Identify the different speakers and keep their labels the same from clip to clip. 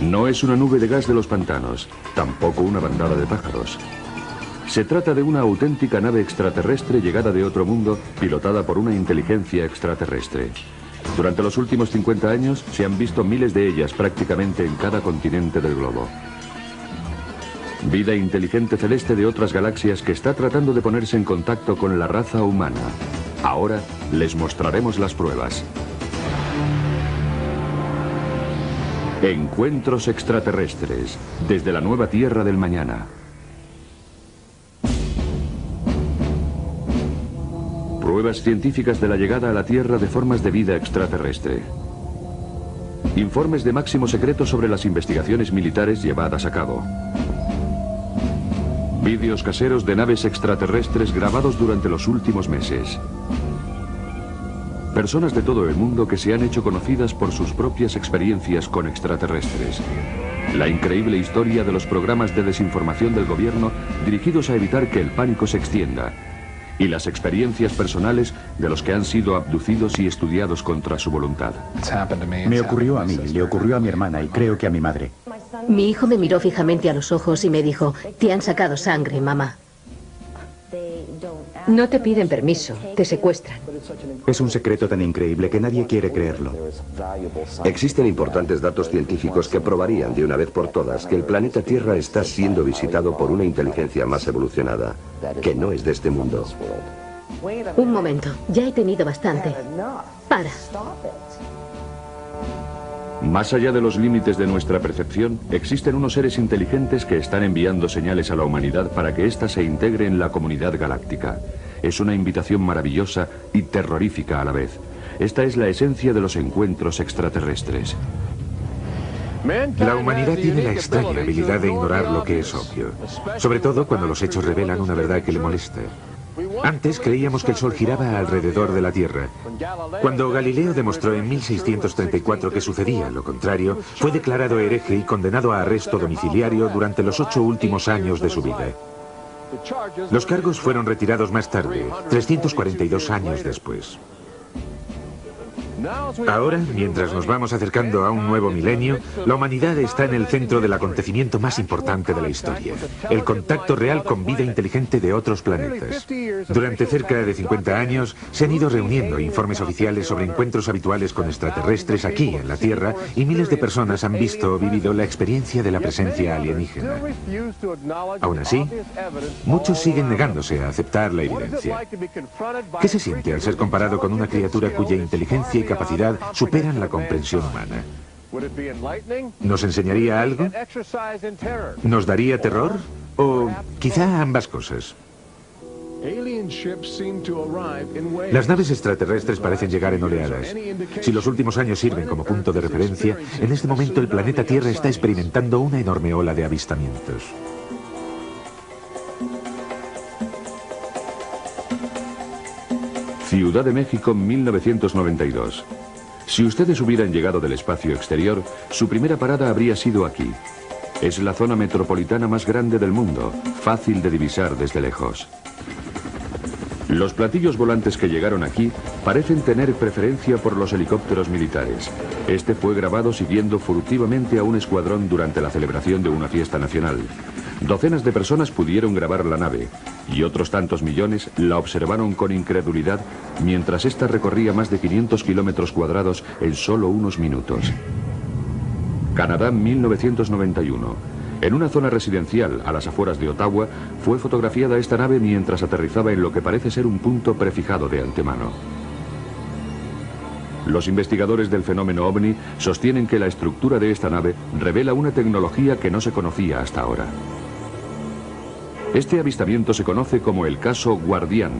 Speaker 1: No es una nube de gas de los pantanos, tampoco una bandada de pájaros. Se trata de una auténtica nave extraterrestre llegada de otro mundo, pilotada por una inteligencia extraterrestre. Durante los últimos 50 años se han visto miles de ellas prácticamente en cada continente del globo. Vida inteligente celeste de otras galaxias que está tratando de ponerse en contacto con la raza humana. Ahora les mostraremos las pruebas. Encuentros extraterrestres desde la nueva Tierra del mañana. Pruebas científicas de la llegada a la Tierra de formas de vida extraterrestre. Informes de máximo secreto sobre las investigaciones militares llevadas a cabo. Vídeos caseros de naves extraterrestres grabados durante los últimos meses. Personas de todo el mundo que se han hecho conocidas por sus propias experiencias con extraterrestres. La increíble historia de los programas de desinformación del gobierno dirigidos a evitar que el pánico se extienda. Y las experiencias personales de los que han sido abducidos y estudiados contra su voluntad.
Speaker 2: Me ocurrió a mí, le ocurrió a mi hermana y creo que a mi madre.
Speaker 3: Mi hijo me miró fijamente a los ojos y me dijo: te han sacado sangre, mamá. No te piden permiso, te secuestran.
Speaker 2: Es un secreto tan increíble que nadie quiere creerlo.
Speaker 4: Existen importantes datos científicos que probarían de una vez por todas que el planeta Tierra está siendo visitado por una inteligencia más evolucionada, que no es de este mundo.
Speaker 3: Un momento, ya he tenido bastante. Para.
Speaker 1: Más allá de los límites de nuestra percepción, existen unos seres inteligentes que están enviando señales a la humanidad para que ésta se integre en la comunidad galáctica. Es una invitación maravillosa y terrorífica a la vez. Esta es la esencia de los encuentros extraterrestres.
Speaker 5: La humanidad tiene la extraña habilidad de ignorar lo que es obvio, sobre todo cuando los hechos revelan una verdad que le molesta. Antes creíamos que el Sol giraba alrededor de la Tierra. Cuando Galileo demostró en 1634 que sucedía lo contrario, fue declarado hereje y condenado a arresto domiciliario durante los 8 últimos años de su vida. Los cargos fueron retirados más tarde, 342 años después. Ahora, mientras nos vamos acercando a un nuevo milenio, la humanidad está en el centro del acontecimiento más importante de la historia, el contacto real con vida inteligente de otros planetas. Durante cerca de 50 años se han ido reuniendo informes oficiales sobre encuentros habituales con extraterrestres aquí en la Tierra y miles de personas han visto o vivido la experiencia de la presencia alienígena. Aún así, muchos siguen negándose a aceptar la evidencia. ¿Qué se siente al ser comparado con una criatura cuya inteligencia y capacidad superan la comprensión humana? ¿Nos enseñaría algo? ¿Nos daría terror? ¿O quizá ambas cosas? Las naves extraterrestres parecen llegar en oleadas. Si los últimos años sirven como punto de referencia, en este momento el planeta Tierra está experimentando una enorme ola de avistamientos.
Speaker 1: Ciudad de México, 1992. Si ustedes hubieran llegado del espacio exterior, su primera parada habría sido aquí. Es la zona metropolitana más grande del mundo, fácil de divisar desde lejos. Los platillos volantes que llegaron aquí parecen tener preferencia por los helicópteros militares. Este fue grabado siguiendo furtivamente a un escuadrón durante la celebración de una fiesta nacional. Docenas de personas pudieron grabar la nave y otros tantos millones la observaron con incredulidad mientras ésta recorría más de 500 kilómetros cuadrados en solo unos minutos. Canadá, 1991. En una zona residencial a las afueras de Ottawa fue fotografiada esta nave mientras aterrizaba en lo que parece ser un punto prefijado de antemano. Los investigadores del fenómeno OVNI sostienen que la estructura de esta nave revela una tecnología que no se conocía hasta ahora. Este avistamiento se conoce como el caso Guardián,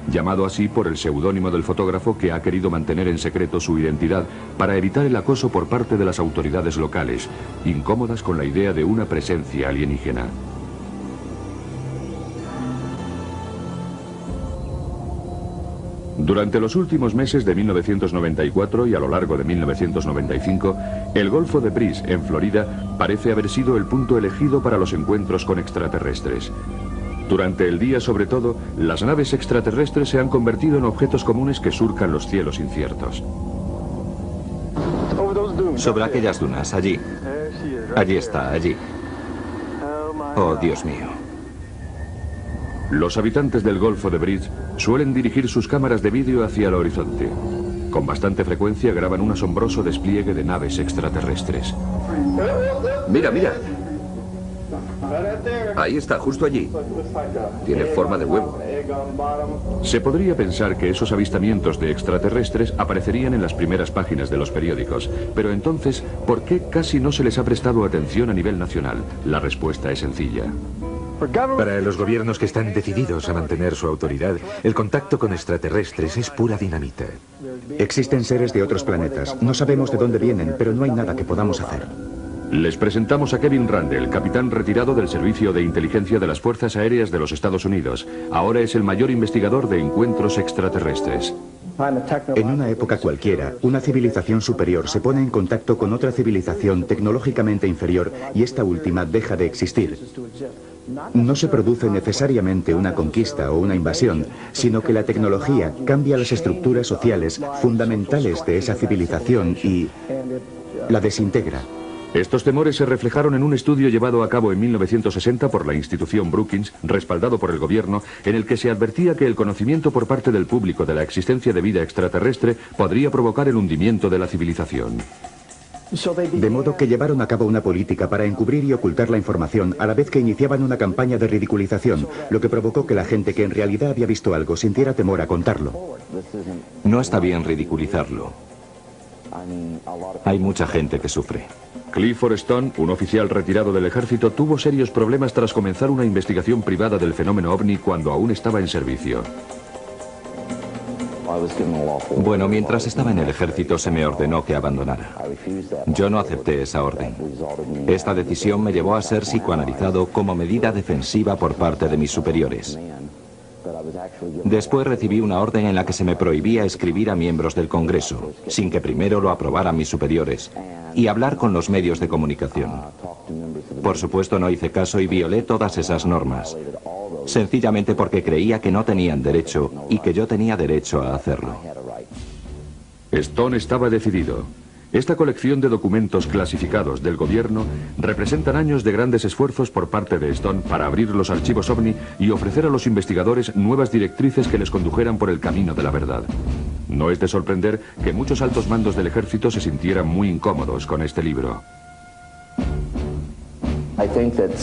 Speaker 1: llamado así por el seudónimo del fotógrafo que ha querido mantener en secreto su identidad para evitar el acoso por parte de las autoridades locales, incómodas con la idea de una presencia alienígena. Durante los últimos meses de 1994 y a lo largo de 1995, el Golfo de Brice, en Florida, parece haber sido el punto elegido para los encuentros con extraterrestres. Durante el día, sobre todo, las naves extraterrestres se han convertido en objetos comunes que surcan los cielos inciertos.
Speaker 6: Sobre aquellas dunas, allí. Allí está, allí. Oh, Dios mío.
Speaker 1: Los habitantes del Golfo de Bridge suelen dirigir sus cámaras de vídeo hacia el horizonte. Con bastante frecuencia graban un asombroso despliegue de naves extraterrestres.
Speaker 4: Mira, mira. Ahí está, justo allí. Tiene forma de huevo.
Speaker 1: Se podría pensar que esos avistamientos de extraterrestres aparecerían en las primeras páginas de los periódicos, pero entonces, ¿por qué casi no se les ha prestado atención a nivel nacional? La respuesta es sencilla.
Speaker 5: Para los gobiernos que están decididos a mantener su autoridad, el contacto con extraterrestres es pura dinamita.
Speaker 2: Existen seres de otros planetas. No sabemos de dónde vienen, pero no hay nada que podamos hacer.
Speaker 1: Les presentamos a Kevin Randle, capitán retirado del Servicio de Inteligencia de las Fuerzas Aéreas de los Estados Unidos. Ahora es el mayor investigador de encuentros extraterrestres.
Speaker 2: En una época cualquiera, una civilización superior se pone en contacto con otra civilización tecnológicamente inferior y esta última deja de existir. No se produce necesariamente una conquista o una invasión, sino que la tecnología cambia las estructuras sociales fundamentales de esa civilización y la desintegra.
Speaker 1: Estos temores se reflejaron en un estudio llevado a cabo en 1960 por la institución Brookings, respaldado por el gobierno, en el que se advertía que el conocimiento por parte del público de la existencia de vida extraterrestre podría provocar el hundimiento de la civilización.
Speaker 2: De modo que llevaron a cabo una política para encubrir y ocultar la información a la vez que iniciaban una campaña de ridiculización, lo que provocó que la gente que en realidad había visto algo sintiera temor a contarlo.
Speaker 6: No está bien ridiculizarlo. Hay mucha gente que sufre.
Speaker 1: Clifford Stone, un oficial retirado del ejército, tuvo serios problemas tras comenzar una investigación privada del fenómeno ovni cuando aún estaba en servicio.
Speaker 6: Bueno, mientras estaba en el ejército se me ordenó que abandonara. Yo no acepté esa orden. Esta decisión me llevó a ser psicoanalizado como medida defensiva por parte de mis superiores. Después recibí una orden en la que se me prohibía escribir a miembros del Congreso, sin que primero lo aprobaran mis superiores, y hablar con los medios de comunicación. Por supuesto no hice caso y violé todas esas normas, sencillamente porque creía que no tenían derecho y que yo tenía derecho a hacerlo.
Speaker 1: Stone estaba decidido. Esta colección de documentos clasificados del gobierno representan años de grandes esfuerzos por parte de Stone para abrir los archivos OVNI y ofrecer a los investigadores nuevas directrices que les condujeran por el camino de la verdad. No es de sorprender que muchos altos mandos del ejército se sintieran muy incómodos con este libro.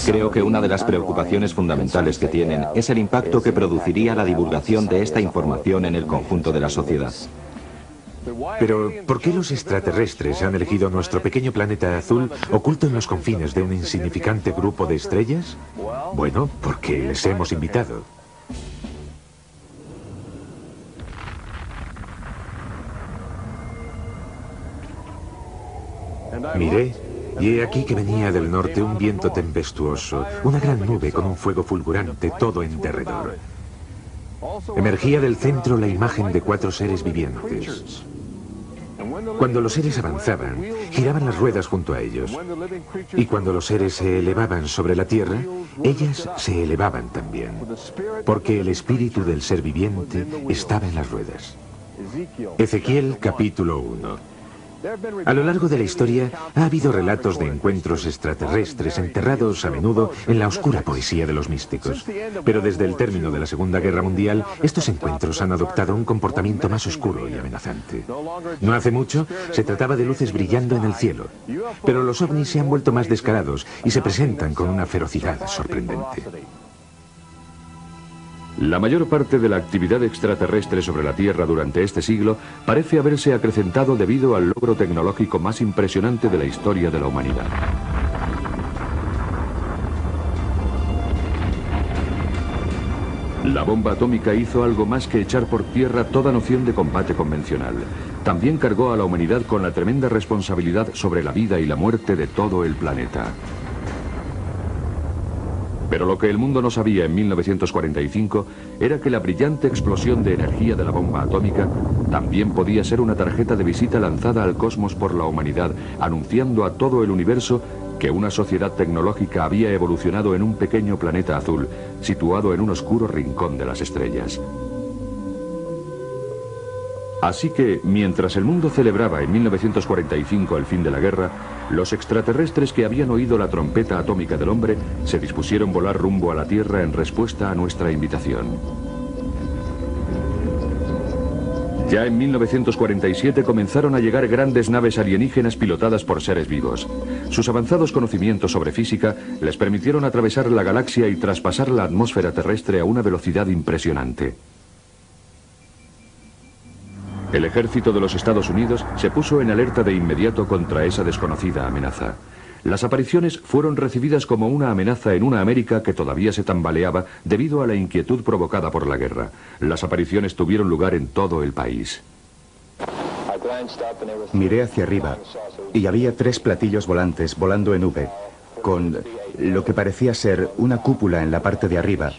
Speaker 6: Creo que una de las preocupaciones fundamentales que tienen es el impacto que produciría la divulgación de esta información en el conjunto de la sociedad.
Speaker 5: Pero, ¿por qué los extraterrestres han elegido nuestro pequeño planeta azul oculto en los confines de un insignificante grupo de estrellas? Bueno, porque les hemos invitado. Miré, y he aquí que venía del norte un viento tempestuoso, una gran nube con un fuego fulgurante todo en derredor. Emergía del centro la imagen de 4 seres vivientes. Cuando los seres avanzaban, giraban las ruedas junto a ellos. Y cuando los seres se elevaban sobre la tierra, ellas se elevaban también. Porque el espíritu del ser viviente estaba en las ruedas. Ezequiel capítulo 1. A lo largo de la historia ha habido relatos de encuentros extraterrestres enterrados a menudo en la oscura poesía de los místicos. Pero desde el término de la Segunda Guerra Mundial, estos encuentros han adoptado un comportamiento más oscuro y amenazante. No hace mucho se trataba de luces brillando en el cielo, pero los ovnis se han vuelto más descarados y se presentan con una ferocidad sorprendente.
Speaker 1: La mayor parte de la actividad extraterrestre sobre la Tierra durante este siglo parece haberse acrecentado debido al logro tecnológico más impresionante de la historia de la humanidad. La bomba atómica hizo algo más que echar por tierra toda noción de combate convencional. También cargó a la humanidad con la tremenda responsabilidad sobre la vida y la muerte de todo el planeta. Pero lo que el mundo no sabía en 1945 era que la brillante explosión de energía de la bomba atómica también podía ser una tarjeta de visita lanzada al cosmos por la humanidad, anunciando a todo el universo que una sociedad tecnológica había evolucionado en un pequeño planeta azul, situado en un oscuro rincón de las estrellas. Así que, mientras el mundo celebraba en 1945 el fin de la guerra, los extraterrestres que habían oído la trompeta atómica del hombre se dispusieron volar rumbo a la Tierra en respuesta a nuestra invitación. Ya en 1947 comenzaron a llegar grandes naves alienígenas pilotadas por seres vivos. Sus avanzados conocimientos sobre física les permitieron atravesar la galaxia y traspasar la atmósfera terrestre a una velocidad impresionante. El ejército de los Estados Unidos se puso en alerta de inmediato contra esa desconocida amenaza. Las apariciones fueron recibidas como una amenaza en una América que todavía se tambaleaba debido a la inquietud provocada por la guerra. Las apariciones tuvieron lugar en todo el país.
Speaker 2: Miré hacia arriba y había 3 platillos volantes volando en V, con lo que parecía ser una cúpula en la parte de arriba.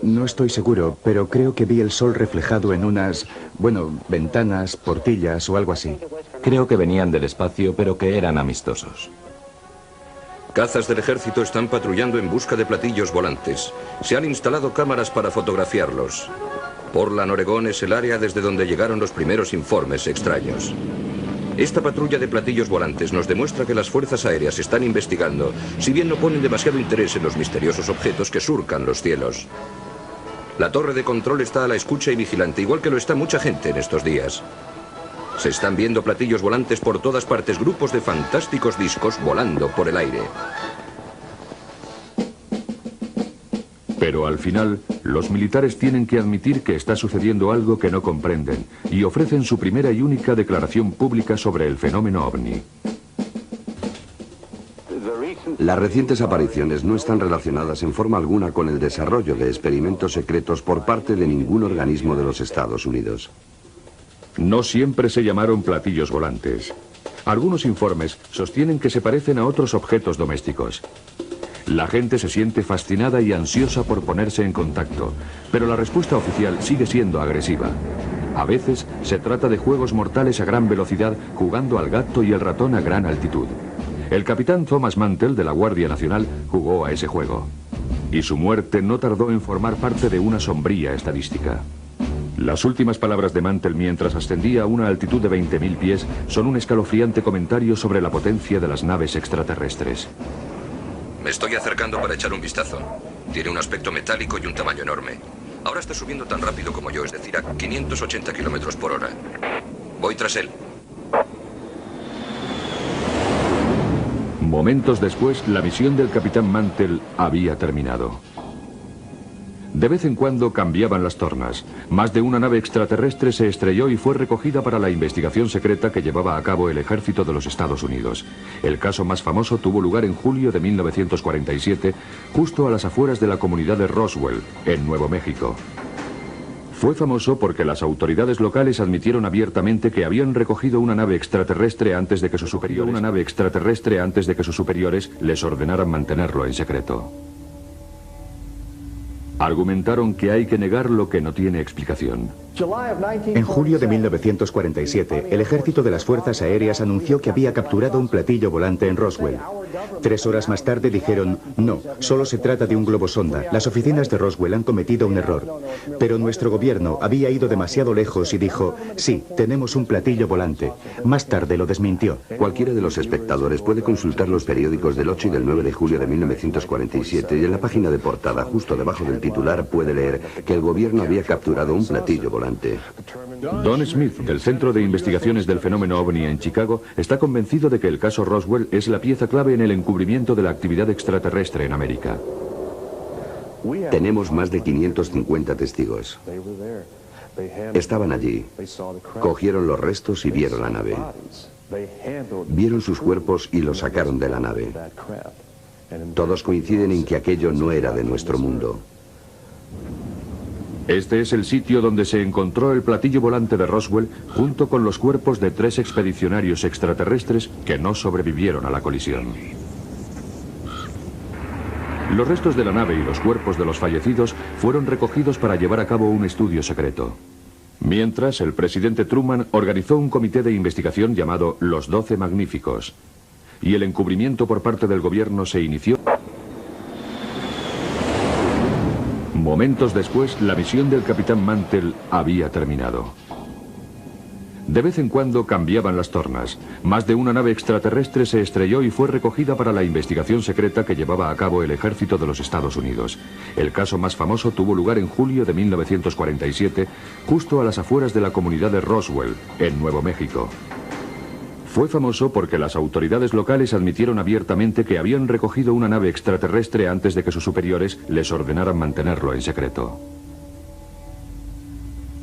Speaker 2: No estoy seguro, pero creo que vi el sol reflejado en unas, ventanas, portillas o algo así.
Speaker 6: Creo que venían del espacio, pero que eran amistosos.
Speaker 7: Cazas del ejército están patrullando en busca de platillos volantes. Se han instalado cámaras para fotografiarlos. Portland, Oregón, es el área desde donde llegaron los primeros informes extraños. Esta patrulla de platillos volantes nos demuestra que las fuerzas aéreas están investigando, si bien no ponen demasiado interés en los misteriosos objetos que surcan los cielos. La torre de control está a la escucha y vigilante, igual que lo está mucha gente en estos días. Se están viendo platillos volantes por todas partes, grupos de fantásticos discos volando por el aire.
Speaker 1: Pero al final, los militares tienen que admitir que está sucediendo algo que no comprenden y ofrecen su primera y única declaración pública sobre el fenómeno ovni.
Speaker 4: Las recientes apariciones no están relacionadas en forma alguna con el desarrollo de experimentos secretos por parte de ningún organismo de los Estados Unidos.
Speaker 1: No siempre se llamaron platillos volantes. Algunos informes sostienen que se parecen a otros objetos domésticos. La gente se siente fascinada y ansiosa por ponerse en contacto, pero la respuesta oficial sigue siendo agresiva. A veces se trata de juegos mortales a gran velocidad, jugando al gato y el ratón a gran altitud. El capitán Thomas Mantell de la Guardia Nacional jugó a ese juego. Y su muerte no tardó en formar parte de una sombría estadística. Las últimas palabras de Mantell mientras ascendía a una altitud de 20.000 pies son un escalofriante comentario sobre la potencia de las naves extraterrestres.
Speaker 7: Me estoy acercando para echar un vistazo. Tiene un aspecto metálico y un tamaño enorme. Ahora está subiendo tan rápido como yo, es decir, a 580 kilómetros por hora. Voy tras él.
Speaker 1: Momentos después, la misión del capitán Mantell había terminado. De vez en cuando cambiaban las tornas. Más de una nave extraterrestre se estrelló y fue recogida para la investigación secreta que llevaba a cabo el ejército de los Estados Unidos. El caso más famoso tuvo lugar en julio de 1947, justo a las afueras de la comunidad de Roswell, en Nuevo México. Fue famoso porque las autoridades locales admitieron abiertamente que habían recogido una nave extraterrestre antes de que sus superiores les ordenaran mantenerlo en secreto. Argumentaron que hay que negar lo que no tiene explicación.
Speaker 2: En julio de 1947, el ejército de las fuerzas aéreas anunció que había capturado un platillo volante en Roswell. 3 horas más tarde dijeron, no, solo se trata de un globo sonda. Las oficinas de Roswell han cometido un error. Pero nuestro gobierno había ido demasiado lejos y dijo, sí, tenemos un platillo volante. Más tarde lo desmintió.
Speaker 4: Cualquiera de los espectadores puede consultar los periódicos del 8 y del 9 de julio de 1947 y en la página de portada, justo debajo del titular, puede leer que el gobierno había capturado un platillo volante.
Speaker 1: Don Smith, del Centro de Investigaciones del Fenómeno OVNI en Chicago, está convencido de que el caso Roswell es la pieza clave en el encubrimiento de la actividad extraterrestre en América.
Speaker 4: Tenemos más de 550 testigos. Estaban allí, cogieron los restos y vieron la nave. Vieron sus cuerpos y los sacaron de la nave. Todos coinciden en que aquello no era de nuestro mundo.
Speaker 1: Este es el sitio donde se encontró el platillo volante de Roswell junto con los cuerpos de 3 expedicionarios extraterrestres que no sobrevivieron a la colisión. Los restos de la nave y los cuerpos de los fallecidos fueron recogidos para llevar a cabo un estudio secreto. Mientras, el presidente Truman organizó un comité de investigación llamado Los 12 Magníficos, y el encubrimiento por parte del gobierno se inició. Momentos después, la misión del capitán Mantell había terminado. De vez en cuando cambiaban las tornas. Más de una nave extraterrestre se estrelló y fue recogida para la investigación secreta que llevaba a cabo el ejército de los Estados Unidos. El caso más famoso tuvo lugar en julio de 1947, justo a las afueras de la comunidad de Roswell, en Nuevo México. Fue famoso porque las autoridades locales admitieron abiertamente que habían recogido una nave extraterrestre antes de que sus superiores les ordenaran mantenerlo en secreto.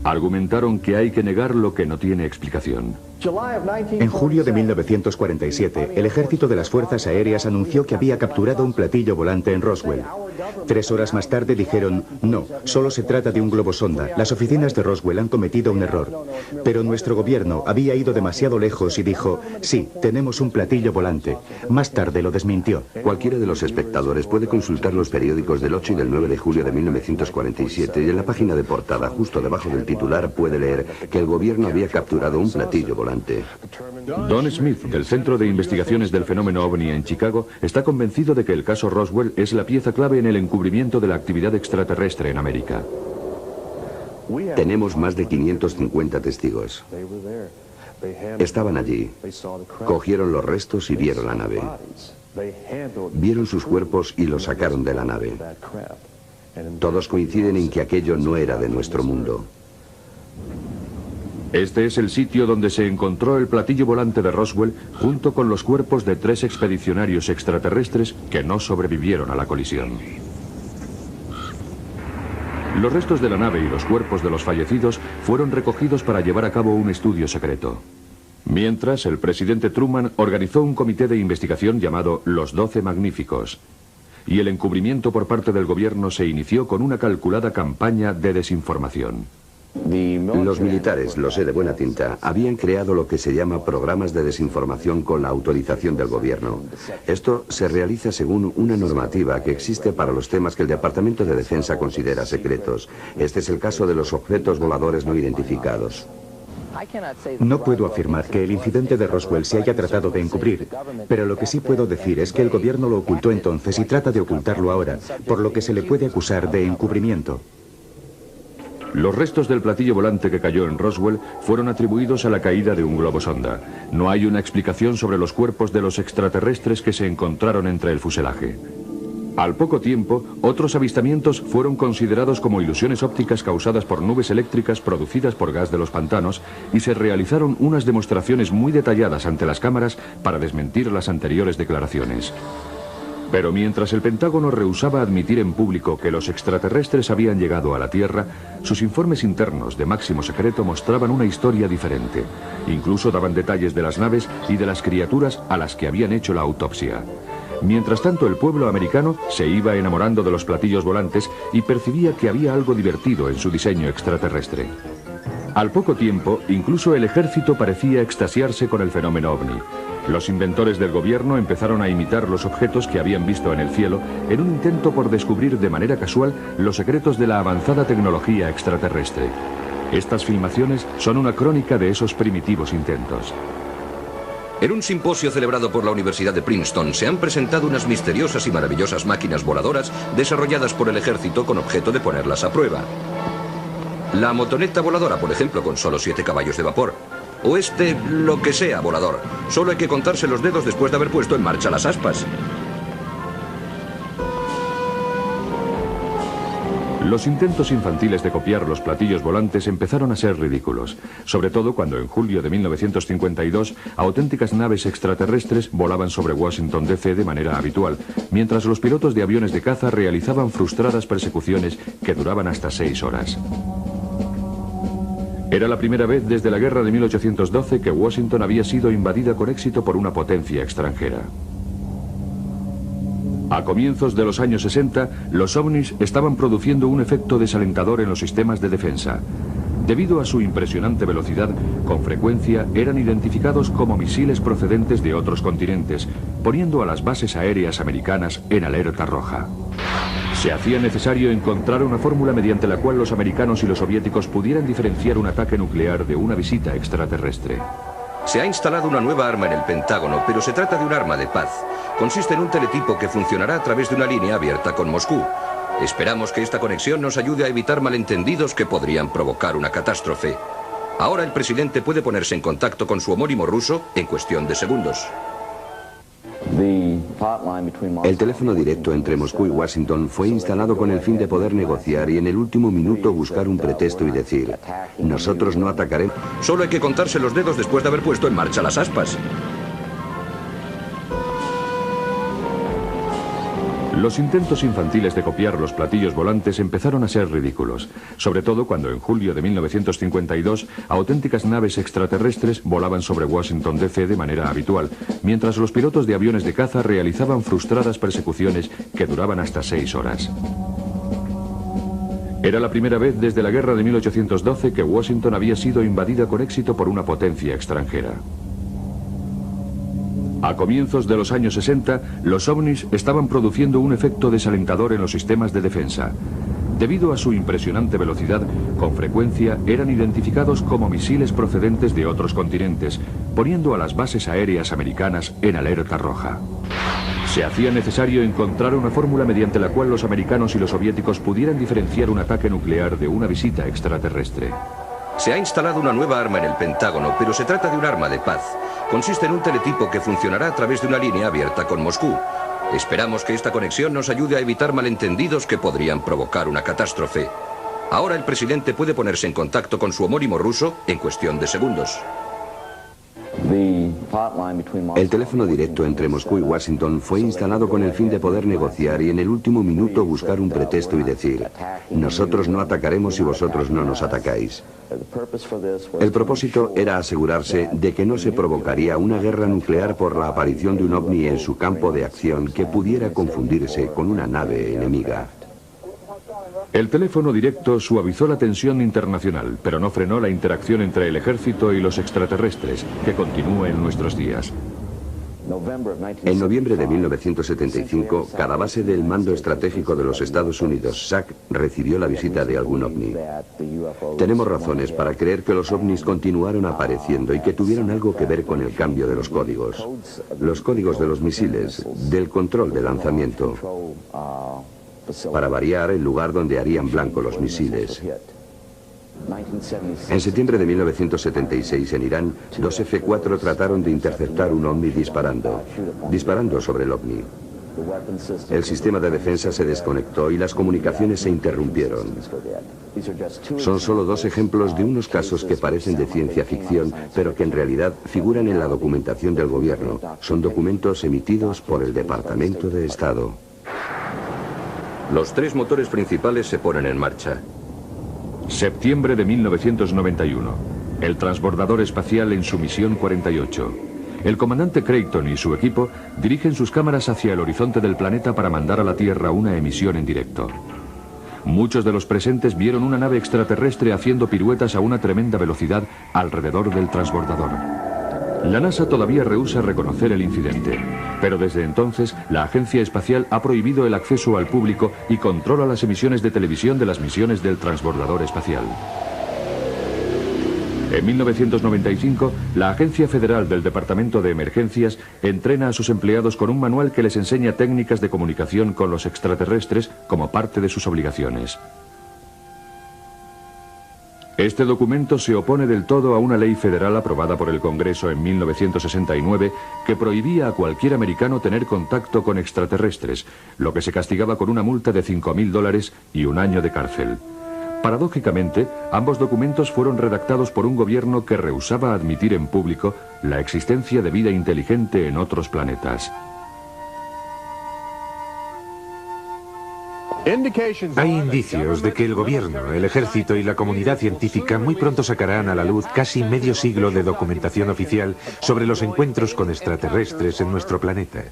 Speaker 1: Argumentaron que hay que negar lo que no tiene explicación.
Speaker 2: En julio de 1947, el ejército de las Fuerzas Aéreas anunció que había capturado un platillo volante en Roswell. 3 horas más tarde dijeron, no, solo se trata de un globosonda. Las oficinas de Roswell han cometido un error. Pero nuestro gobierno había ido demasiado lejos y dijo, sí, tenemos un platillo volante. Más tarde lo desmintió.
Speaker 4: Cualquiera de los espectadores puede consultar los periódicos del 8 y del 9 de julio de 1947 y en la página de portada, justo debajo del titular, puede leer que el gobierno había capturado un platillo volante.
Speaker 1: Don Smith, del Centro de Investigaciones del Fenómeno OVNI en Chicago, está convencido de que el caso Roswell es la pieza clave en el encubrimiento de la actividad extraterrestre en América.
Speaker 4: Tenemos más de 550 testigos. Estaban allí, cogieron los restos y vieron la nave. Vieron sus cuerpos y los sacaron de la nave. Todos coinciden en que aquello no era de nuestro mundo.
Speaker 1: Este es el sitio donde se encontró el platillo volante de Roswell junto con los cuerpos de 3 expedicionarios extraterrestres que no sobrevivieron a la colisión. Los restos de la nave y los cuerpos de los fallecidos fueron recogidos para llevar a cabo un estudio secreto. Mientras, el presidente Truman organizó un comité de investigación llamado Los 12 Magníficos. Y el encubrimiento por parte del gobierno se inició con una calculada campaña de desinformación.
Speaker 4: Los militares, lo sé de buena tinta, habían creado lo que se llama programas de desinformación con la autorización del gobierno. Esto se realiza según una normativa que existe para los temas que el Departamento de Defensa considera secretos. Este es el caso de los objetos voladores no identificados.
Speaker 2: No puedo afirmar que el incidente de Roswell se haya tratado de encubrir, pero lo que sí puedo decir es que el gobierno lo ocultó entonces y trata de ocultarlo ahora, por lo que se le puede acusar de encubrimiento.
Speaker 1: Los restos del platillo volante que cayó en Roswell fueron atribuidos a la caída de un globosonda. No hay una explicación sobre los cuerpos de los extraterrestres que se encontraron entre el fuselaje. Al poco tiempo, otros avistamientos fueron considerados como ilusiones ópticas causadas por nubes eléctricas producidas por gas de los pantanos y se realizaron unas demostraciones muy detalladas ante las cámaras para desmentir las anteriores declaraciones. Pero mientras el Pentágono rehusaba admitir en público que los extraterrestres habían llegado a la Tierra, sus informes internos de máximo secreto mostraban una historia diferente. Incluso daban detalles de las naves y de las criaturas a las que habían hecho la autopsia. Mientras tanto, el pueblo americano se iba enamorando de los platillos volantes y percibía que había algo divertido en su diseño extraterrestre. Al poco tiempo, incluso el ejército parecía extasiarse con el fenómeno OVNI. Los inventores del gobierno empezaron a imitar los objetos que habían visto en el cielo en un intento por descubrir de manera casual los secretos de la avanzada tecnología extraterrestre. Estas filmaciones son una crónica de esos primitivos intentos.
Speaker 7: En un simposio celebrado por la Universidad de Princeton se han presentado unas misteriosas y maravillosas máquinas voladoras desarrolladas por el ejército con objeto de ponerlas a prueba. La motoneta voladora, por ejemplo, con solo 7 caballos de vapor. O lo que sea volador. Solo hay que contarse los dedos después de haber puesto en marcha las aspas.
Speaker 1: Los intentos infantiles de copiar los platillos volantes empezaron a ser ridículos, sobre todo cuando en julio de 1952 auténticas naves extraterrestres volaban sobre Washington D.C. de manera habitual, mientras los pilotos de aviones de caza realizaban frustradas persecuciones que duraban hasta 6 horas. Era la primera vez desde la guerra de 1812 que Washington había sido invadida con éxito por una potencia extranjera. A comienzos de los años 60, los ovnis estaban produciendo un efecto desalentador en los sistemas de defensa. Debido a su impresionante velocidad, con frecuencia eran identificados como misiles procedentes de otros continentes, poniendo a las bases aéreas americanas en alerta roja. Se hacía necesario encontrar una fórmula mediante la cual los americanos y los soviéticos pudieran diferenciar un ataque nuclear de una visita extraterrestre.
Speaker 7: Se ha instalado una nueva arma en el Pentágono, pero se trata de un arma de paz. Consiste en un teletipo que funcionará a través de una línea abierta con Moscú. Esperamos que esta conexión nos ayude a evitar malentendidos que podrían provocar una catástrofe. Ahora el presidente puede ponerse en contacto con su homónimo ruso en cuestión de segundos.
Speaker 4: El teléfono directo entre Moscú y Washington fue instalado con el fin de poder negociar y en el último minuto buscar un pretexto y decir: nosotros no atacaremos.
Speaker 7: Solo hay que contarse los dedos después de haber puesto en marcha las aspas.
Speaker 1: Los intentos infantiles de copiar los platillos volantes empezaron a ser ridículos, sobre todo cuando en julio de 1952 auténticas naves extraterrestres volaban sobre Washington DC de manera habitual, mientras los pilotos de aviones de caza realizaban frustradas persecuciones que duraban hasta 6 horas. Era la primera vez desde la guerra de 1812 que Washington había sido invadida con éxito por una potencia extranjera. A comienzos de los años 60, los ovnis estaban produciendo un efecto desalentador en los sistemas de defensa. Debido a su impresionante velocidad, con frecuencia eran identificados como misiles procedentes de otros continentes, poniendo a las bases aéreas americanas en alerta roja. Se hacía necesario encontrar una fórmula mediante la cual los americanos y los soviéticos pudieran diferenciar un ataque nuclear de una visita extraterrestre.
Speaker 7: Se ha instalado una nueva arma en el Pentágono, pero se trata de un arma de paz. Consiste en un teletipo que funcionará a través de una línea abierta con Moscú. Esperamos que esta conexión nos ayude a evitar malentendidos que podrían provocar una catástrofe. Ahora el presidente puede ponerse en contacto con su homónimo ruso en cuestión de segundos.
Speaker 4: El teléfono directo entre Moscú y Washington fue instalado con el fin de poder negociar y en el último minuto buscar un pretexto y decir: nosotros no atacaremos y vosotros no nos atacáis. El propósito era asegurarse de que no se provocaría una guerra nuclear por la aparición de un ovni en su campo de acción que pudiera confundirse con una nave enemiga.
Speaker 1: El teléfono directo suavizó la tensión internacional, pero no frenó la interacción entre el ejército y los extraterrestres, que continúa en nuestros días.
Speaker 4: En noviembre de 1975, cada base del Mando Estratégico de los Estados Unidos, SAC, recibió la visita de algún ovni. Tenemos razones para creer que los ovnis continuaron apareciendo y que tuvieron algo que ver con el cambio de los códigos. Los códigos de los misiles, del control de lanzamiento. Para variar, el lugar donde harían blanco los misiles. En septiembre de 1976, en Irán, dos F-4 trataron de interceptar un ovni disparando sobre el ovni. El sistema de defensa se desconectó y las comunicaciones se interrumpieron. Son solo dos ejemplos de unos casos que parecen de ciencia ficción, pero que en realidad figuran en la documentación del gobierno. Son documentos emitidos por el Departamento de Estado.
Speaker 7: Los 3 motores principales se ponen en marcha.
Speaker 1: Septiembre de 1991. El transbordador espacial en su misión 48. El comandante Creighton y su equipo dirigen sus cámaras hacia el horizonte del planeta para mandar a la Tierra una emisión en directo. Muchos de los presentes vieron una nave extraterrestre haciendo piruetas a una tremenda velocidad alrededor del transbordador. La NASA todavía rehúsa reconocer el incidente, pero desde entonces la Agencia Espacial ha prohibido el acceso al público y controla las emisiones de televisión de las misiones del transbordador espacial. En 1995, la Agencia Federal del Departamento de Emergencias entrena a sus empleados con un manual que les enseña técnicas de comunicación con los extraterrestres como parte de sus obligaciones. Este documento se opone del todo a una ley federal aprobada por el Congreso en 1969 que prohibía a cualquier americano tener contacto con extraterrestres, lo que se castigaba con una multa de $5.000 y 1 año de cárcel. Paradójicamente, ambos documentos fueron redactados por un gobierno que rehusaba admitir en público la existencia de vida inteligente en otros planetas.
Speaker 5: Hay indicios de que el gobierno, el ejército y la comunidad científica muy pronto sacarán a la luz casi medio siglo de documentación oficial sobre los encuentros con extraterrestres en nuestro planeta.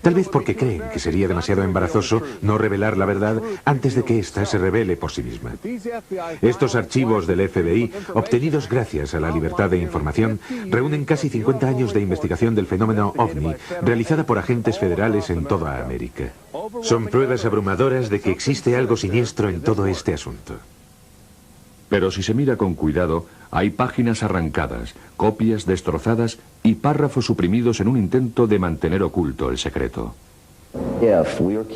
Speaker 5: Tal vez porque creen que sería demasiado embarazoso no revelar la verdad antes de que ésta se revele por sí misma. Estos archivos del FBI, obtenidos gracias a la libertad de información, reúnen casi 50 años de investigación del fenómeno OVNI, realizada por agentes federales en toda América. Son pruebas abrumadoras de que existe algo siniestro en todo este asunto.
Speaker 1: Pero si se mira con cuidado, hay páginas arrancadas, copias destrozadas y párrafos suprimidos en un intento de mantener oculto el secreto.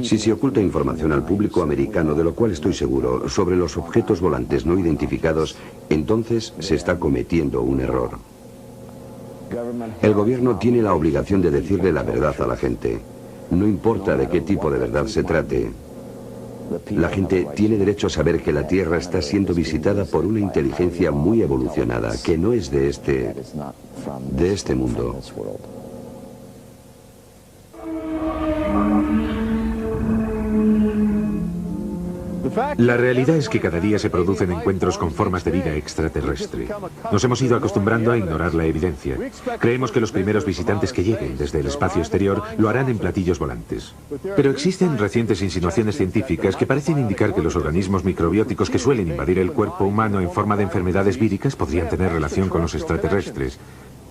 Speaker 4: Si se oculta información al público americano, de lo cual estoy seguro, sobre los objetos volantes no identificados, entonces se está cometiendo un error. El gobierno tiene la obligación de decirle la verdad a la gente. No importa de qué tipo de verdad se trate. La gente tiene derecho a saber que la Tierra está siendo visitada por una inteligencia muy evolucionada, que no es de este mundo.
Speaker 5: La realidad es que cada día se producen encuentros con formas de vida extraterrestre. Nos hemos ido acostumbrando a ignorar la evidencia. Creemos que los primeros visitantes que lleguen desde el espacio exterior lo harán en platillos volantes. Pero existen recientes insinuaciones científicas que parecen indicar que los organismos microbióticos que suelen invadir el cuerpo humano en forma de enfermedades víricas podrían tener relación con los extraterrestres.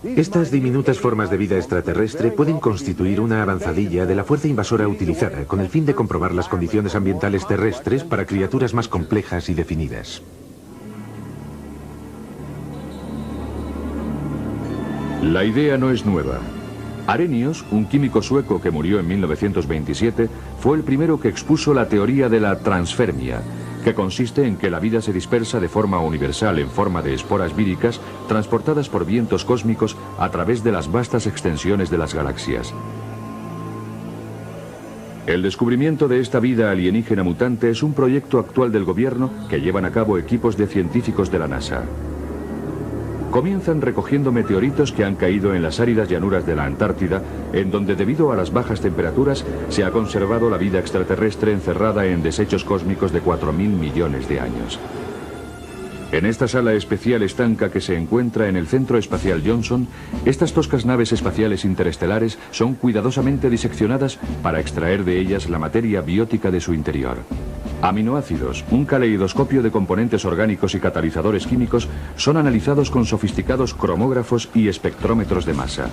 Speaker 5: Estas diminutas formas de vida extraterrestre pueden constituir una avanzadilla de la fuerza invasora utilizada con el fin de comprobar las condiciones ambientales terrestres para criaturas más complejas y definidas.
Speaker 1: La idea no es nueva. Arrhenius, un químico sueco que murió en 1927, fue el primero que expuso la teoría de la transfermia, que consiste en que la vida se dispersa de forma universal en forma de esporas víricas transportadas por vientos cósmicos a través de las vastas extensiones de las galaxias. El descubrimiento de esta vida alienígena mutante es un proyecto actual del gobierno que llevan a cabo equipos de científicos de la NASA. Comienzan recogiendo meteoritos que han caído en las áridas llanuras de la Antártida, en donde debido a las bajas temperaturas se ha conservado la vida extraterrestre encerrada en desechos cósmicos de 4.000 millones de años. En esta sala especial estanca que se encuentra en el Centro Espacial Johnson, estas toscas naves espaciales interestelares son cuidadosamente diseccionadas para extraer de ellas la materia biótica de su interior. Aminoácidos, un caleidoscopio de componentes orgánicos y catalizadores químicos son analizados con sofisticados cromógrafos y espectrómetros de masa.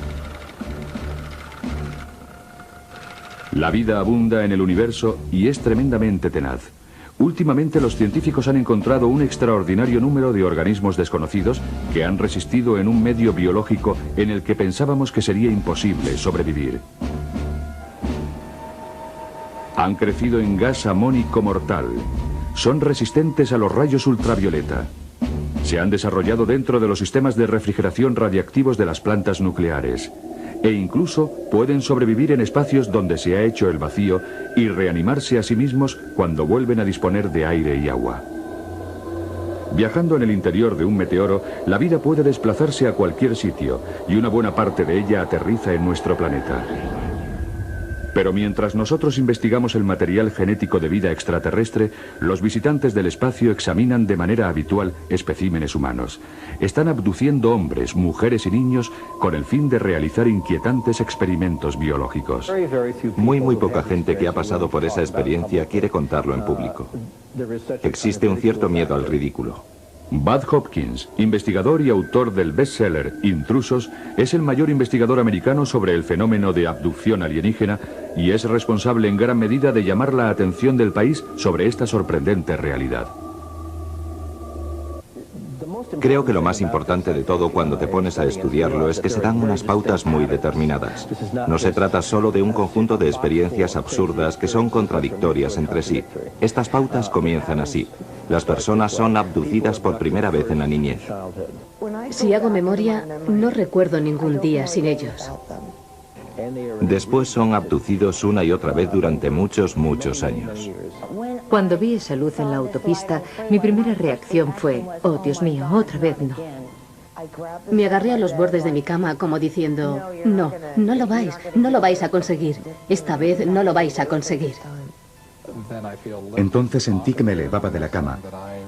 Speaker 1: La vida abunda en el universo y es tremendamente tenaz. Últimamente los científicos han encontrado un extraordinario número de organismos desconocidos que han resistido en un medio biológico en el que pensábamos que sería imposible sobrevivir. Han crecido en gas amónico mortal. Son resistentes a los rayos ultravioleta. Se han desarrollado dentro de los sistemas de refrigeración radiactivos de las plantas nucleares. E incluso pueden sobrevivir en espacios donde se ha hecho el vacío y reanimarse a sí mismos cuando vuelven a disponer de aire y agua. Viajando en el interior de un meteoro, la vida puede desplazarse a cualquier sitio y una buena parte de ella aterriza en nuestro planeta. Pero mientras nosotros investigamos el material genético de vida extraterrestre, los visitantes del espacio examinan de manera habitual especímenes humanos. Están abduciendo hombres, mujeres y niños con el fin de realizar inquietantes experimentos biológicos.
Speaker 6: Muy poca gente que ha pasado por esa experiencia quiere contarlo en público. Existe un cierto miedo al ridículo.
Speaker 1: Bud Hopkins, investigador y autor del bestseller Intrusos, es el mayor investigador americano sobre el fenómeno de abducción alienígena y es responsable en gran medida de llamar la atención del país sobre esta sorprendente realidad.
Speaker 6: Creo que lo más importante de todo cuando te pones a estudiarlo es que se dan unas pautas muy determinadas. No se trata solo de un conjunto de experiencias absurdas que son contradictorias entre sí. Estas pautas comienzan así. Las personas son abducidas por primera vez en la niñez.
Speaker 3: Si hago memoria, no recuerdo ningún día sin ellos.
Speaker 6: Después son abducidos una y otra vez durante muchos años.
Speaker 8: Cuando vi esa luz en la autopista, mi primera reacción fue, oh Dios mío, otra vez no.
Speaker 3: Me agarré a los bordes de mi cama como diciendo, no, no lo vais a conseguir. Esta vez no lo vais a conseguir.
Speaker 2: Entonces sentí que me elevaba de la cama.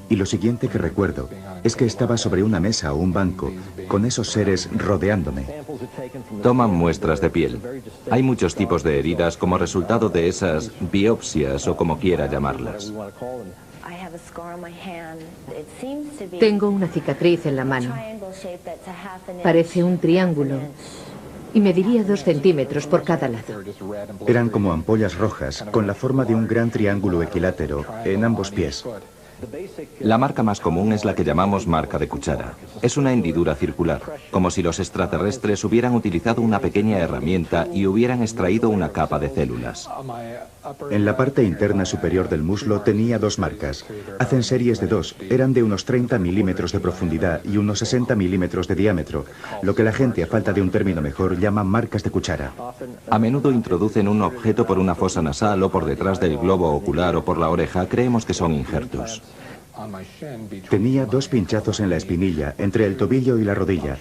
Speaker 2: Y lo siguiente que recuerdo es que estaba sobre una mesa o un banco, con esos seres rodeándome.
Speaker 6: Toman muestras de piel. Hay muchos tipos de heridas como resultado de esas biopsias o como quiera llamarlas.
Speaker 8: Tengo una cicatriz en la mano. Parece un triángulo. Y mediría 2 centímetros por cada lado.
Speaker 2: Eran como ampollas rojas, con la forma de un gran triángulo equilátero en ambos pies.
Speaker 6: La marca más común es la que llamamos marca de cuchara. Es una hendidura circular, como si los extraterrestres hubieran utilizado una pequeña herramienta y hubieran extraído una capa de células.
Speaker 2: En la parte interna superior del muslo tenía 2 marcas. Hacen series de 2, eran de unos 30 milímetros de profundidad y unos 60 milímetros de diámetro, lo que la gente, a falta de un término mejor, llama marcas de cuchara.
Speaker 6: A menudo introducen un objeto por una fosa nasal o por detrás del globo ocular o por la oreja. Creemos que son injertos.
Speaker 2: Tenía 2 pinchazos en la espinilla, entre el tobillo y la rodilla.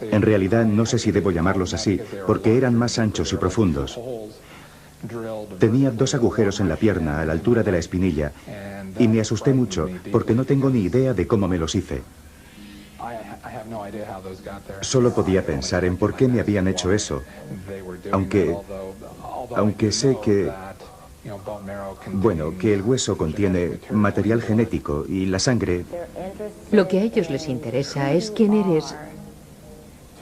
Speaker 2: En realidad no sé si debo llamarlos así, porque eran más anchos y profundos. Tenía 2 agujeros en la pierna, a la altura de la espinilla, y me asusté mucho, porque no tengo ni idea de cómo me los hice. Solo podía pensar en por qué me habían hecho eso, aunque sé que... Bueno, que el hueso contiene material genético y la sangre...
Speaker 8: Lo que a ellos les interesa es quién eres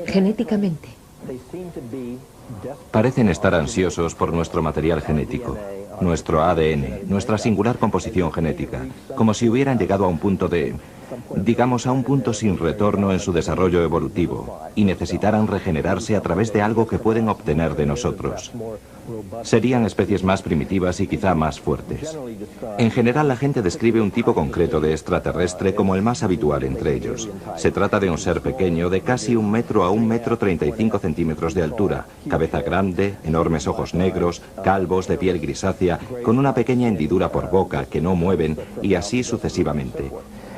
Speaker 8: genéticamente.
Speaker 6: Parecen estar ansiosos por nuestro material genético, nuestro ADN, nuestra singular composición genética, como si hubieran llegado a un punto digamos a un punto sin retorno en su desarrollo evolutivo, y necesitaran regenerarse a través de algo que pueden obtener de nosotros. Serían especies más primitivas y quizá más fuertes. En general, la gente describe un tipo concreto de extraterrestre como el más habitual entre ellos. Se trata de un ser pequeño de casi 1 metro a 1,35 metros de altura, cabeza grande, enormes ojos negros, calvos, de piel grisácea, con una pequeña hendidura por boca que no mueven, y así sucesivamente.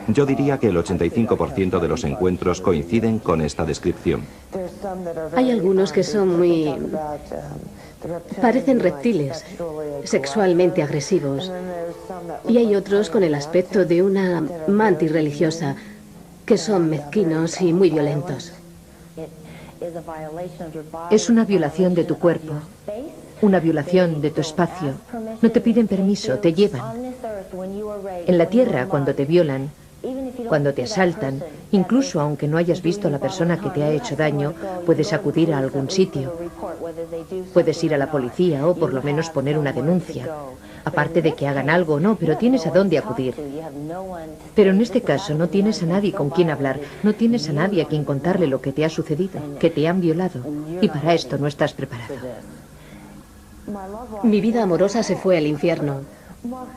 Speaker 6: Yo diría que el 85% de los encuentros coinciden con esta descripción.
Speaker 3: Hay algunos que son parecen reptiles, sexualmente agresivos. Y hay otros con el aspecto de una mantis religiosa, que son mezquinos y muy violentos.
Speaker 8: Es una violación de tu cuerpo, una violación de tu espacio. No te piden permiso, te llevan. En la tierra, cuando te violan, cuando te asaltan, incluso aunque no hayas visto a la persona que te ha hecho daño, puedes acudir a algún sitio. Puedes ir a la policía o por lo menos poner una denuncia. Aparte de que hagan algo o no, pero tienes a dónde acudir. Pero en este caso no tienes a nadie con quien hablar, no tienes a nadie a quien contarle lo que te ha sucedido, que te han violado, y para esto no estás preparado.
Speaker 3: Mi vida amorosa se fue al infierno.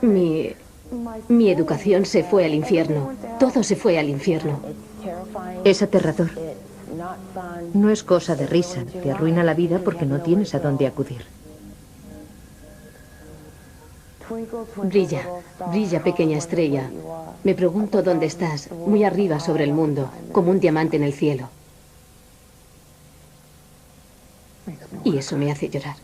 Speaker 3: Mi educación se fue al infierno. Todo se fue al infierno.
Speaker 8: Es aterrador. No es cosa de risa. Te arruina la vida porque no tienes a dónde acudir.
Speaker 3: Brilla, brilla, pequeña estrella. Me pregunto dónde estás, muy arriba sobre el mundo, como un diamante en el cielo. Y eso me hace llorar.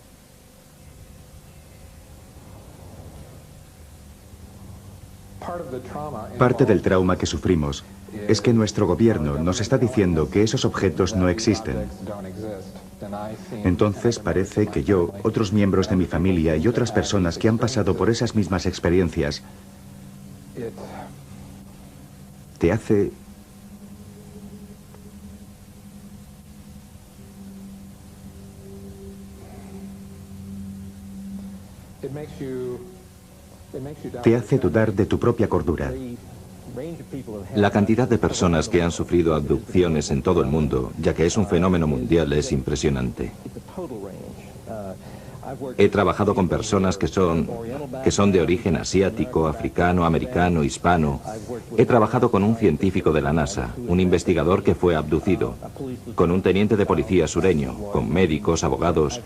Speaker 2: Parte del trauma que sufrimos es que nuestro gobierno nos está diciendo que esos objetos no existen. Entonces parece que yo, otros miembros de mi familia y otras personas que han pasado por esas mismas experiencias, te hace... te hace dudar de tu propia cordura.
Speaker 6: La cantidad de personas que han sufrido abducciones en todo el mundo, ya que es un fenómeno mundial, es impresionante. He trabajado con personas que son de origen asiático, africano, americano, hispano. He trabajado con un científico de la NASA, un investigador que fue abducido, con un teniente de policía sureño, con médicos, abogados.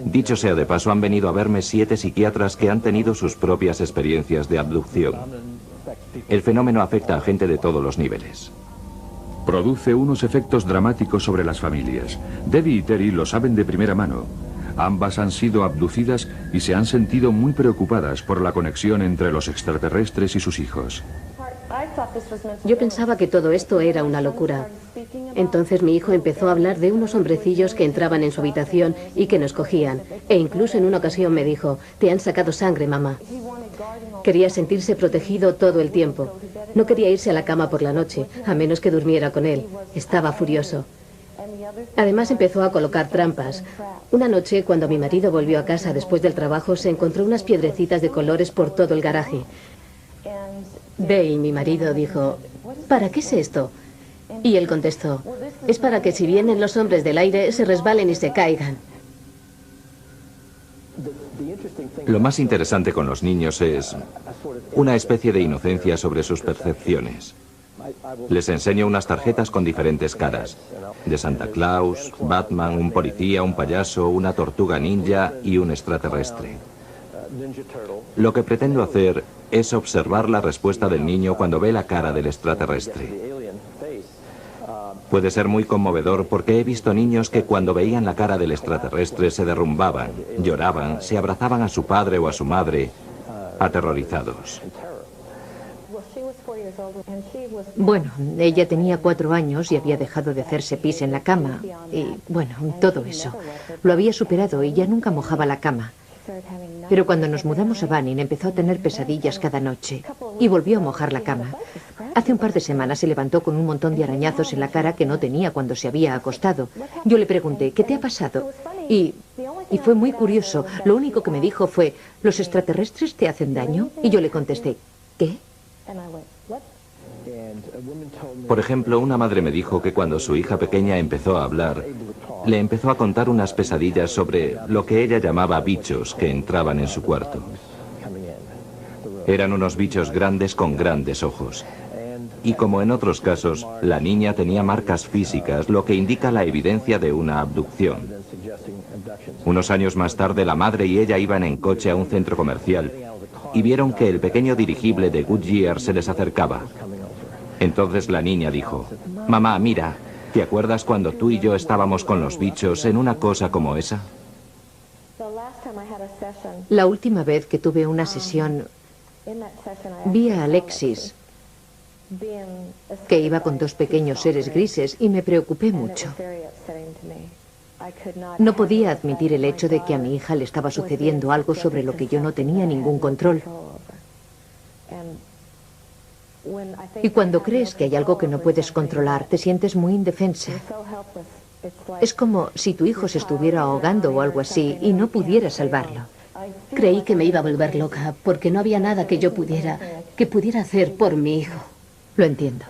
Speaker 6: Dicho sea de paso, han venido a verme 7 psiquiatras que han tenido sus propias experiencias de abducción. El fenómeno afecta a gente de todos los niveles.
Speaker 1: Produce unos efectos dramáticos sobre las familias. Debbie y Terry lo saben de primera mano. Ambas han sido abducidas y se han sentido muy preocupadas por la conexión entre los extraterrestres y sus hijos.
Speaker 3: Yo pensaba que todo esto era una locura. Entonces mi hijo empezó a hablar de unos hombrecillos que entraban en su habitación y que nos cogían. E incluso en una ocasión me dijo, te han sacado sangre, mamá. Quería sentirse protegido todo el tiempo. No quería irse a la cama por la noche, a menos que durmiera con él. Estaba furioso. Además empezó a colocar trampas. Una noche, cuando mi marido volvió a casa después del trabajo, se encontró unas piedrecitas de colores por todo el garaje. Dale, mi marido, dijo, ¿para qué es esto? Y él contestó, es para que si vienen los hombres del aire se resbalen y se caigan.
Speaker 6: Lo más interesante con los niños es una especie de inocencia sobre sus percepciones. Les enseño unas tarjetas con diferentes caras, de Santa Claus, Batman, un policía, un payaso, una tortuga ninja y un extraterrestre. Lo que pretendo hacer es observar la respuesta del niño cuando ve la cara del extraterrestre. Puede ser muy conmovedor porque he visto niños que cuando veían la cara del extraterrestre se derrumbaban, lloraban, se abrazaban a su padre o a su madre, aterrorizados.
Speaker 8: Bueno, ella tenía 4 años y había dejado de hacerse pis en la cama. Y bueno, todo eso. Lo había superado y ya nunca mojaba la cama. Pero cuando nos mudamos a Banning empezó a tener pesadillas cada noche y volvió a mojar la cama. Hace un par de semanas se levantó con un montón de arañazos en la cara que no tenía cuando se había acostado. Yo le pregunté, ¿qué te ha pasado? Y fue muy curioso. Lo único que me dijo fue, ¿los extraterrestres te hacen daño? Y yo le contesté, ¿qué?
Speaker 6: Por ejemplo, una madre me dijo que cuando su hija pequeña empezó a hablar, le empezó a contar unas pesadillas sobre lo que ella llamaba bichos que entraban en su cuarto. Eran unos bichos grandes con grandes ojos. Y como en otros casos, la niña tenía marcas físicas, lo que indica la evidencia de una abducción. Unos años más tarde, la madre y ella iban en coche a un centro comercial y vieron que el pequeño dirigible de Goodyear se les acercaba. Entonces la niña dijo, mamá, mira, ¿te acuerdas cuando tú y yo estábamos con los bichos en una cosa como esa?
Speaker 8: La última vez que tuve una sesión, vi a Alexis, que iba con 2 pequeños seres grises, y me preocupé mucho. No podía admitir el hecho de que a mi hija le estaba sucediendo algo sobre lo que yo no tenía ningún control. Y cuando crees que hay algo que no puedes controlar, te sientes muy indefensa. Es como si tu hijo se estuviera ahogando o algo así y no pudieras salvarlo.
Speaker 3: Creí que me iba a volver loca porque no había nada que yo pudiera hacer por mi hijo.
Speaker 8: Lo entiendo.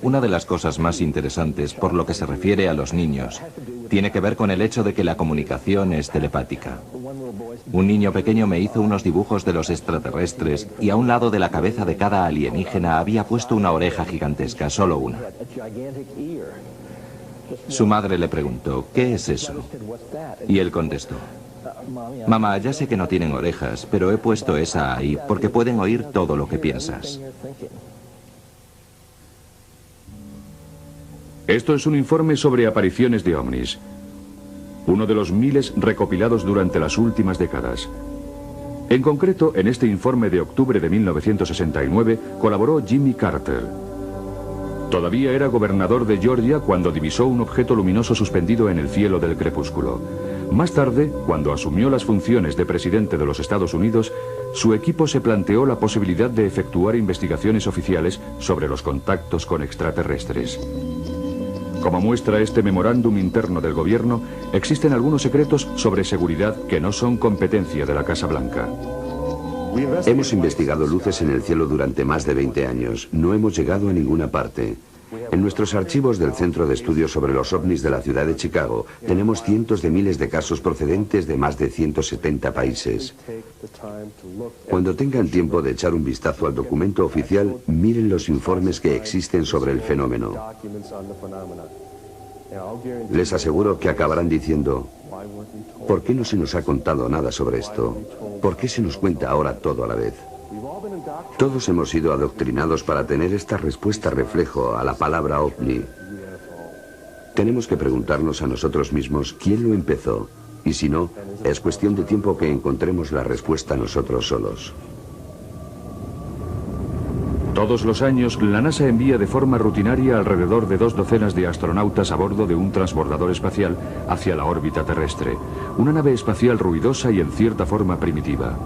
Speaker 6: Una de las cosas más interesantes por lo que se refiere a los niños tiene que ver con el hecho de que la comunicación es telepática. Un niño pequeño me hizo unos dibujos de los extraterrestres y a un lado de la cabeza de cada alienígena había puesto una oreja gigantesca, solo una. Su madre le preguntó, ¿qué es eso? Y él contestó, mamá, ya sé que no tienen orejas, pero he puesto esa ahí porque pueden oír todo lo que piensas.
Speaker 1: Esto es un informe sobre apariciones de ovnis. Uno de los miles recopilados durante las últimas décadas. En concreto, en este informe de octubre de 1969 colaboró Jimmy Carter. Todavía era gobernador de Georgia cuando divisó un objeto luminoso suspendido en el cielo del crepúsculo. Más tarde, cuando asumió las funciones de presidente de los Estados Unidos, su equipo se planteó la posibilidad de efectuar investigaciones oficiales sobre los contactos con extraterrestres. Como muestra este memorándum interno del gobierno, existen algunos secretos sobre seguridad que no son competencia de la Casa Blanca.
Speaker 4: Hemos investigado luces en el cielo durante más de 20 años. No hemos llegado a ninguna parte. En nuestros archivos del Centro de Estudios sobre los OVNIs de la ciudad de Chicago tenemos cientos de miles de casos procedentes de más de 170 países. Cuando tengan tiempo de echar un vistazo al documento oficial, miren los informes que existen sobre el fenómeno. Les aseguro que acabarán diciendo, ¿por qué no se nos ha contado nada sobre esto? ¿Por qué se nos cuenta ahora todo a la vez? Todos hemos sido adoctrinados para tener esta respuesta reflejo a la palabra ovni. Tenemos que preguntarnos a nosotros mismos quién lo empezó, y si no, es cuestión de tiempo que encontremos la respuesta nosotros solos.
Speaker 1: Todos los años, la NASA envía de forma rutinaria alrededor de 2 docenas de astronautas a bordo de un transbordador espacial hacia la órbita terrestre, una nave espacial ruidosa y en cierta forma primitiva.